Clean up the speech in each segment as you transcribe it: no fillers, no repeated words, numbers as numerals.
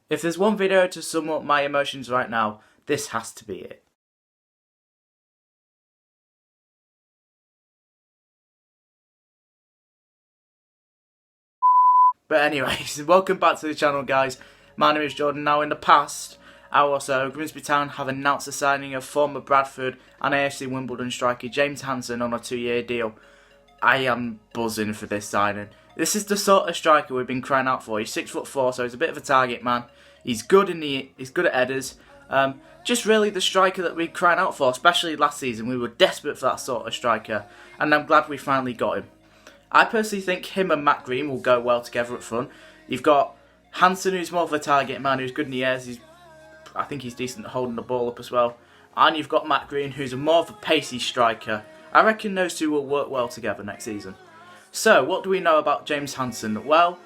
If there's one video to sum up my emotions right now, this has to be it. But anyways, welcome back to the channel, guys. My name is Jordan. Now, in the past, Grimsby Town have announced the signing of former Bradford and AFC Wimbledon striker James Hanson on a 2-year deal. I am buzzing for this signing. This is the sort of striker we've been crying out for. He's 6'4", so he's a bit of a target man. He's good at headers. Just really the striker that we're crying out for, especially last season. We were desperate for that sort of striker, and I'm glad we finally got him. I personally think him and Matt Green will go well together up front. You've got Hanson, who's more of a target man, who's good in the airs. I think he's decent at holding the ball up as well. And you've got Matt Green, who's more of a pacey striker. I reckon those two will work well together next season. So, what do we know about James Hanson? Well,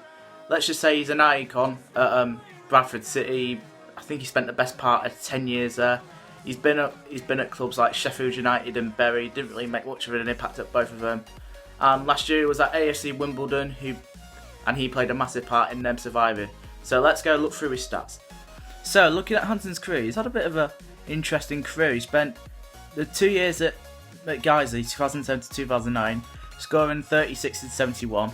let's just say he's an icon at Bradford City. I think he spent the best part of 10 years there. He's been at clubs like Sheffield United and Bury. Didn't really make much of an impact at both of them. Last year he was at AFC Wimbledon, and he played a massive part in them surviving. So let's go look through his stats. So looking at Hanson's career, he's had a bit of an interesting career. He spent the 2 years at Grimsby, 2007 to 2009, scoring 36 and 71.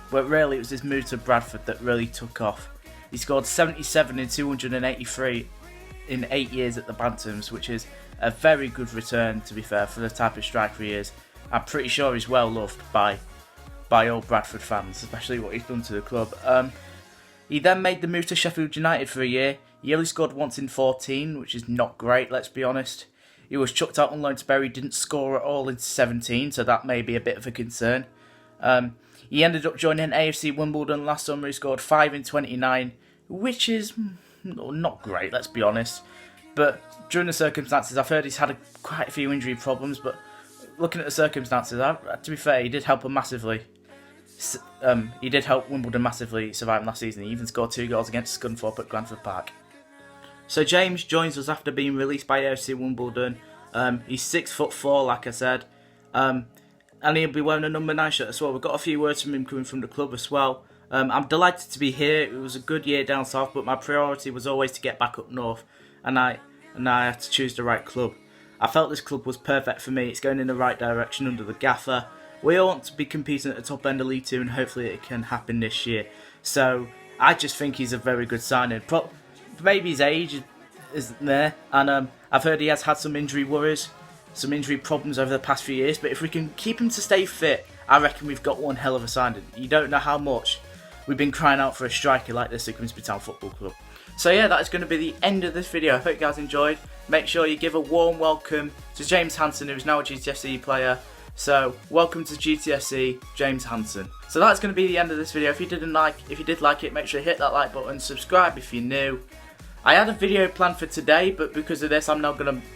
But really it was his move to Bradford that really took off. He scored 77 and 283 in 8 years at the Bantams, which is a very good return, to be fair, for the type of striker he is. I'm pretty sure he's well loved by all Bradford fans, especially what he's done to the club. He then made the move to Sheffield United for a year. He only scored once in 14, which is not great, let's be honest. He was chucked out on loan to Bury, didn't score at all in 17, so that may be a bit of a concern. He ended up joining AFC Wimbledon last summer. He scored 5 in 29, which is not great, let's be honest. But during the circumstances, I've heard he's had quite a few injury problems, but looking at the circumstances, to be fair, he did help him massively. He did help Wimbledon massively survive last season. He even scored 2 goals against Scunthorpe at Granford Park. So James joins us after being released by AFC Wimbledon. He's 6'4", like I said, and he'll be wearing a number 9 shirt as well. We've got a few words from him coming from the club as well. I'm delighted to be here. It was a good year down south, but my priority was always to get back up north, and I had to choose the right club. I felt this club was perfect for me. It's going in the right direction under the gaffer. We all want to be competing at the top end of League 2, and hopefully it can happen this year. So I just think he's a very good signing. Maybe his age isn't there, and I've heard he has had some injury worries, some injury problems over the past few years. But if we can keep him to stay fit, I reckon we've got one hell of a signing. You don't know how much we've been crying out for a striker like this at Grimsby Town Football Club. So yeah, that is going to be the end of this video. I hope you guys enjoyed. Make sure you give a warm welcome to James Hanson, who's now a GTFC player. So welcome to GTFC, James Hanson. So that's going to be the end of this video. If you did like it, make sure you hit that like button, subscribe if you're new. I had a video planned for today, but because of this, I'm now going to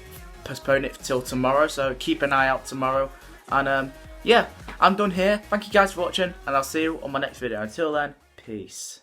postpone it till tomorrow. So keep an eye out tomorrow. And yeah, I'm done here. Thank you guys for watching, and I'll see you on my next video. Until then, peace.